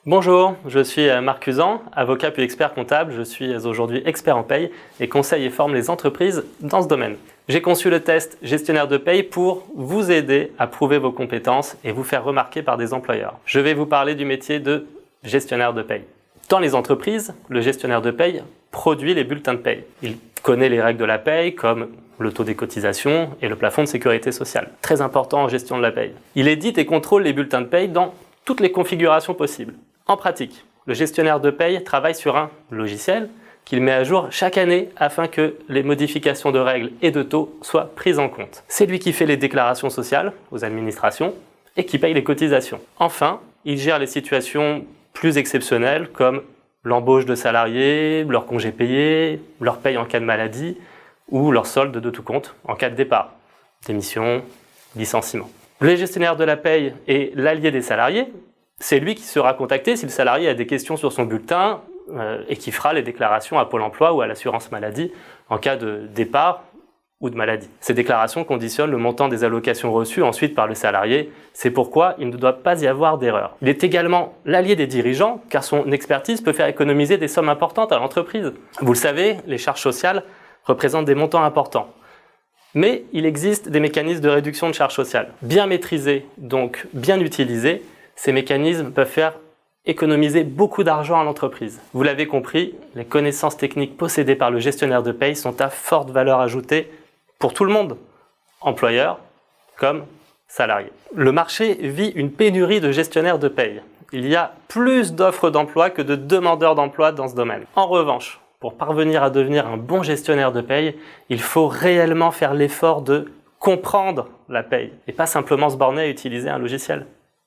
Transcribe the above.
Bonjour, je suis Marc Cusan, avocat puis expert comptable. Je suis aujourd'hui expert en paye et conseille et forme les entreprises dans ce domaine. J'ai conçu le test gestionnaire de paye pour vous aider à prouver vos compétences et vous faire remarquer par des employeurs. Je vais vous parler du métier de gestionnaire de paye. Dans les entreprises, le gestionnaire de paye produit les bulletins de paye. Il connaît les règles de la paye comme le taux des cotisations et le plafond de sécurité sociale. Très important en gestion de la paye. Il édite et contrôle les bulletins de paye dans toutes les configurations possibles. En pratique, le gestionnaire de paye travaille sur un logiciel qu'il met à jour chaque année afin que les modifications de règles et de taux soient prises en compte. C'est lui qui fait les déclarations sociales aux administrations et qui paye les cotisations. Enfin, il gère les situations plus exceptionnelles comme l'embauche de salariés, leur congé payé, leur paye en cas de maladie ou leur solde de tout compte en cas de départ, démission, licenciement. Le gestionnaire de la paye est l'allié des salariés. C'est lui qui sera contacté si le salarié a des questions sur son bulletin et qui fera les déclarations à Pôle emploi ou à l'assurance maladie en cas de départ ou de maladie. Ces déclarations conditionnent le montant des allocations reçues ensuite par le salarié. C'est pourquoi il ne doit pas y avoir d'erreur. Il est également l'allié des dirigeants car son expertise peut faire économiser des sommes importantes à l'entreprise. Vous le savez, les charges sociales représentent des montants importants. Mais il existe des mécanismes de réduction de charges sociales. Bien maîtrisés, donc bien utilisés, ces mécanismes peuvent faire économiser beaucoup d'argent à l'entreprise. Vous l'avez compris, les connaissances techniques possédées par le gestionnaire de paye sont à forte valeur ajoutée pour tout le monde, employeur comme salarié. Le marché vit une pénurie de gestionnaires de paye. Il y a plus d'offres d'emploi que de demandeurs d'emploi dans ce domaine. En revanche, pour parvenir à devenir un bon gestionnaire de paye, il faut réellement faire l'effort de comprendre la paye et pas simplement se borner à utiliser un logiciel.